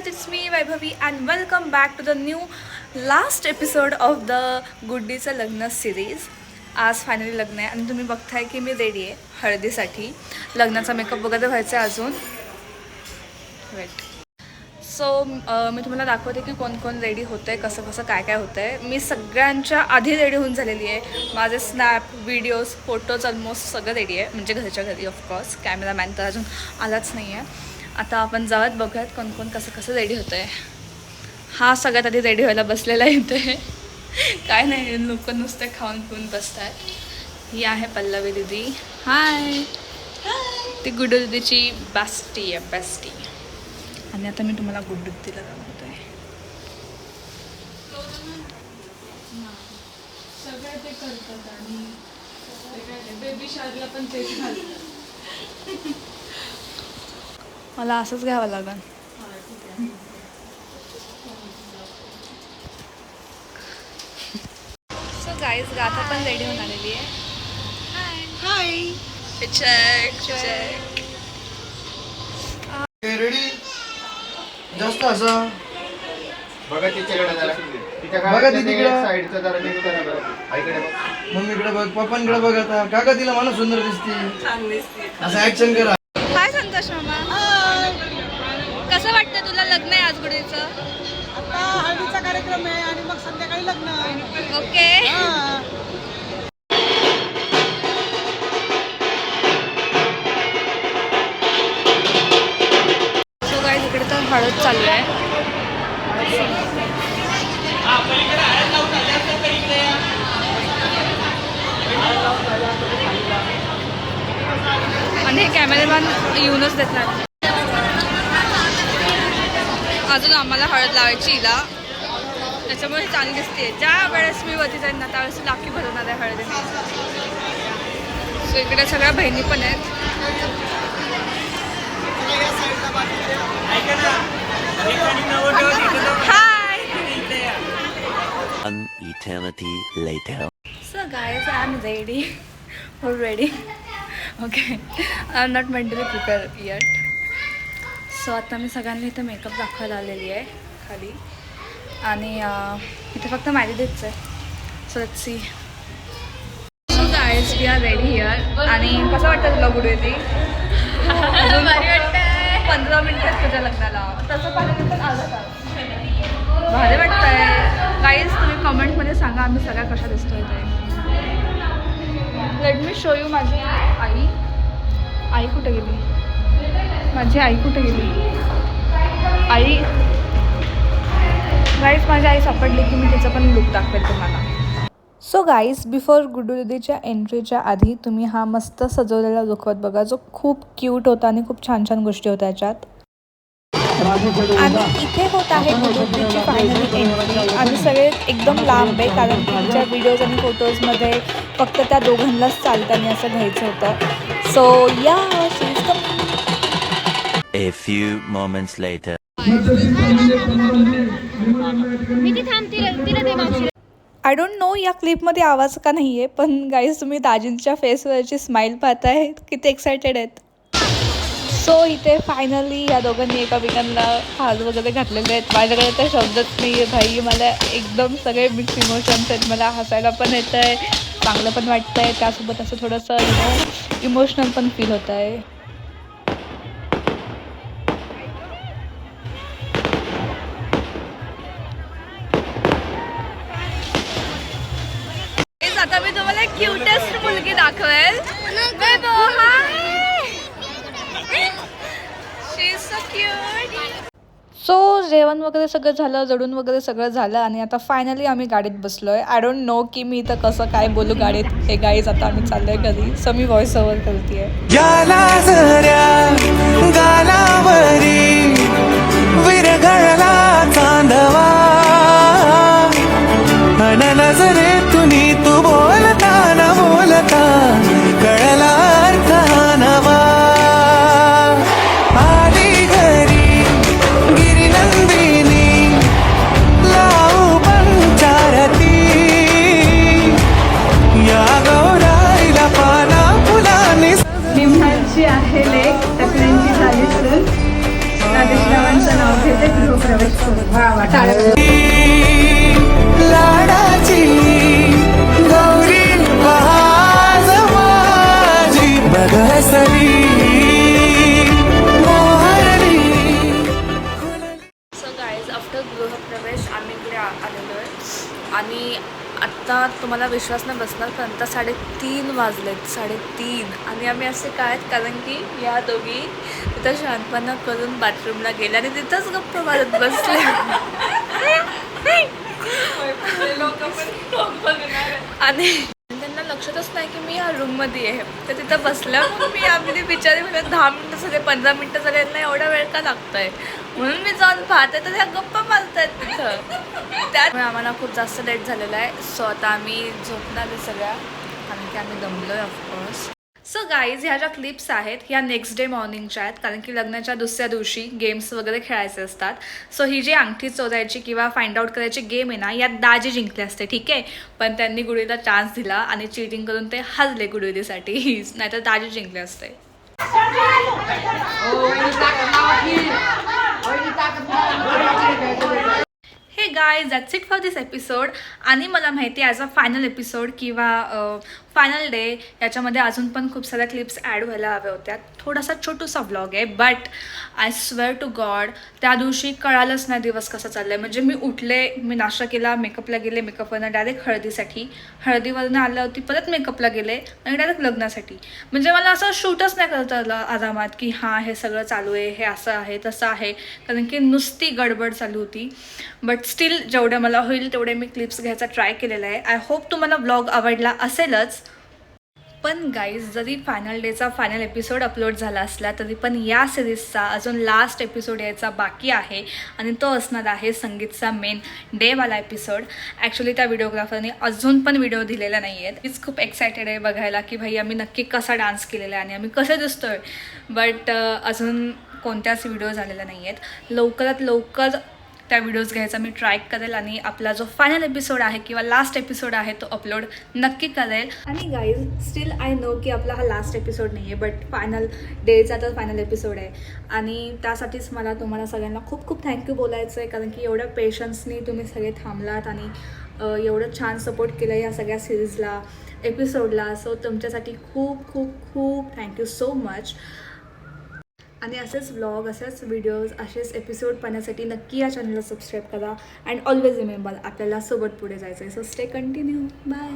guys, it's me Vaibhavi and welcome back to the new last episode of the गुड्डीचं लग्न series. आज finally लग्न आहे आणि तुम्ही बघताय की मी रेडी आहे हळदीसाठी. लग्नाचा मेकअप वगैरे व्हायचा आहे अजून. वेट. सो मी तुम्हाला दाखवते की कोण कोण रेडी होतं आहे, कसं कसं काय काय होतं आहे. मी सगळ्यांच्या आधी रेडी होऊन झालेली आहे. माझे स्नॅप, व्हिडिओज, फोटोज ऑलमोस्ट सगळं रेडी आहे, म्हणजे घरच्या घरी ऑफकोर्स. कॅमेरामॅन तर अजून आलाच नाही आहे. आता आपण जाऊयात, बघूयात कोण कोण कसं कसं रेडी होतं आहे. हा सगळ्यात आधी रेडी व्हायला बसलेला इथे. काय नाही, लोक नुसते खाऊन पिऊन बसत आहेत. ही आहे पल्लवी दीदी. हाय. ती गुड्डू दीदीची बेस्टी आहे, बेस्टी. आणि आता मी तुम्हाला गुड्डू दीदीला दाखवतो आहे. सगळे ते करतात आणि बेबी शाळेला पण तेच घालतात. मला असंच घ्यावं लागेल. सो गाईज, गाथा पण रेडी होऊन आलेली आहे. हाय. Check check. रेडी. जास्त असं बघा तिच्याकडे जरा. बघा दीदीकडे. साईडचं जरा निघतं ना बघा. आईकडे बघ. मम्मीकडे बघ, पप्पांकडे बघ. आता काका तिला मला सुंदर दिसते. असं ऍक्शन करा. हाय संतोष मामा. कसं वाटतं तुला? लग्न आहे आज गुडीचं. आता हळदीचा कार्यक्रम आहे आणि मग संध्याकाळी लग्न. ओके. सो गाईज, इकडे तर हळद चालू आहे. आणि हे कॅमेरामॅन येऊनच देत नाही. अजून आम्हाला हळद लावायची हिला, त्याच्यामुळे चांगली दिसते. ज्या वेळेस मी वरती जाईन ना त्यावेळेस लाखी भरवणार आहे हळदीने. सो इकडे सगळ्या बहिणी पण आहेत. हाय. An eternity later. So guys, I'm ready. Already. Okay. I'm not mentally prepared yet. So आता मी सगळ्यांनी इथं मेकअप दाखवायला आलेली आहे खाली. आणि इथे फक्त माझी द्यायचं आहे. So let's see. So guys, we are ready here. आणि कसं वाटतं तुला गुडू येते? अजून भारी वाटतंय. 15 मिनिटात तुझ्या लग्नाला. तसं पाहिलं पण आलं का? भारी वाटतंय. गाईज, तुम्ही कमेंटमध्ये सांगा आम्ही सगळ्या कशा दिसतोय ते. लेट मी शो यू माझी आई. आई कुठे गेली? माझी आई कुठे गेली? आई. गाईज, माझी आई सापडली की मी तिचा पण लुक दाखवेल तुम्हाला. सो गाईज, बिफोर गुड्डू दीदीच्या एंट्रीच्या आधी तुम्ही हा मस्त सजवलेला लुक बघा, जो खूप क्यूट होता आणि खूप छान छान गोष्टी होत्या याच्यात. आणि इथे होत आहे गुड्डू दीदीची फायनली एंट्री. आम्ही सगळे एकदम लांब आहे, कारण की तिच्या व्हिडिओज आणि फोटोजमध्ये फक्त त्या दोघांनाच चालताना असं घ्यायचं होतं. सो या A few moments later. I don't know या क्लिपमध्ये आवाज का नाही आहे, पण गाईज तुम्ही दाजींच्या फेसवरची स्माईल पाहताय, किती एक्सायटेड आहेत. सो इथे फायनली या दोघांनी एकामेकांना हात वगैरे घातलेले आहेत. माझ्याकडे तर शब्दच नाही आहे भाई. मला एकदम सगळे मिक्स इमोशन्स आहेत. मला हसायला पण येतं आहे, चांगलं पण वाटतं आहे, त्यासोबत असं थोडंसं इमोशनल पण फील होतं आहे. आता मी तुम्हाला क्यूटेस्ट मुलगी दाखवेल. सो जेवण वगैरे सगळं झालं, जडून वगैरे सगळं झालं आणि आता फायनली आम्ही गाडीत बसलोय. आय डोंट नो की मी इथं कसं काय बोलू गाडीत. हे गाईज, आता आम्ही चाललोय घरी. सो मी व्हॉइस ओव्हर करते. तू बोलता न बोलता कळला अर्थ नवा. आली घरी गिरिनंदिनी लावू पंचारती. या गौराईला पाना फुलांनी निम्हाची आहे लेक. टकल्यांची झाली सुरू. लाडाची गौरी बहाज माझी बघसरी मोहरली. सो गाईज आफ्टर गृहप्रवेश आम्ही इकडे आलेलो आहे आणि आत्ता तुम्हाला विश्वास नाही बसणार पण आता 3:30 वाजलेत 3:30 आणि आम्ही असे काय आहेत कारण की या दोघी तिथं शांतपणा करून बाथरूमला गेल्या आणि तिथंच गप्प मारत बसले आणि त्यांना लक्षातच नाही की मी या रूममध्ये आहे तर तिथं बसल्यामुळे मी आम्ही बिचारी म्हणजे 10 मिनटं झाले 15 मिनटं झाले यांना एवढा वेळ का लागतोय म्हणून मी जाऊन पाहते तर त्या गप्पा मारतायत तिथं. त्यामुळे आम्हाला खूप जास्त लेट झालेला आहे. सो आता आम्ही झोपणार आहे सगळ्या कारण की आम्ही दमलो आहे ऑफकोर्स. सो गाईज ह्या ज्या क्लिप्स आहेत ह्या नेक्स्ट डे मॉर्निंगच्या आहेत कारण की लग्नाच्या दुसऱ्या दिवशी गेम्स वगैरे खेळायचे असतात. सो ही जी अंगठी चोरायची किंवा फाइंड आउट करायची गेम आहे ना यात दाजी जिंकले असते ठीक आहे पण त्यांनी गुडीला चान्स दिला आणि चीटिंग करून ते हरले गुडीसाठी नाहीतर दाजी जिंकले असते. Hey guy that's it for this episode आणि मला माहिती आहे ॲज अ फायनल एपिसोड किंवा फायनल डे याच्यामध्ये अजून पण खूप साऱ्या क्लिप्स ॲड व्हायला हव्या होत्या. थोडासा छोटूसा व्लॉग आहे but I swear to God त्या दिवशी कळालंच नाही दिवस कसा चालला आहे. म्हणजे मी उठले मी नाश्ता केला मेकअपला गेले मेकअपवरनं डायरेक्ट हळदीवरनं आल्यावरती परत मेकअपला गेले आणि डायरेक्ट लग्नासाठी. म्हणजे मला असं शूटच नाही करता आलं आरामात की हां हे सगळं चालू आहे हे असं आहे तसं आहे कारण की नुसती गडबड चालू होती. बट स्टील जेवढं मला होईल तेवढे मी क्लिप्स घ्यायचा ट्राय केलेला आहे. आय होप तुम्हाला व्लॉग आवडला असेलच. पण गाईज जरी फायनल डेचा फायनल एपिसोड अपलोड झाला असला तरी पण या सिरीजचा अजून लास्ट एपिसोड यायचा बाकी आहे आणि तो असणार आहे संगीतचा मेन डेवाला एपिसोड. ॲक्च्युली त्या व्हिडिओग्राफरने अजून पण व्हिडिओ दिलेला नाही आहेत. मीच खूप एक्सायटेड आहे बघायला की भाई आम्ही नक्की कसा डान्स केलेला आहे आणि आम्ही कसे दिसतोय. बट अजून कोणत्याच व्हिडिओ झालेला नाही आहेत. लवकरात लवकर त्या व्हिडिओज घ्यायचा मी ट्राय करेल आणि आपला जो फायनल एपिसोड आहे किंवा लास्ट एपिसोड आहे तो अपलोड नक्की करेल. आणि गाईज स्टील आय नो की आपला हा लास्ट एपिसोड नाही आहे बट फायनल डेचा तर फायनल एपिसोड आहे आणि त्यासाठीच मला तुम्हाला सगळ्यांना खूप खूप थँक्यू बोलायचं आहे कारण की एवढ्या पेशन्सनी तुम्ही सगळे थांबलात आणि एवढं छान सपोर्ट केलं या सगळ्या सिरीजला एपिसोडला. सो तुमच्यासाठी खूप खूप खूप थँक्यू सो मच. आणि असेच व्लॉग असेच व्हिडिओज असेच एपिसोड पाहण्यासाठी नक्की या चॅनलला सबस्क्राईब करा अँड ऑलवेज रिमेंबर आपल्याला सोबत पुढे जायचं आहे. So stay continue bye.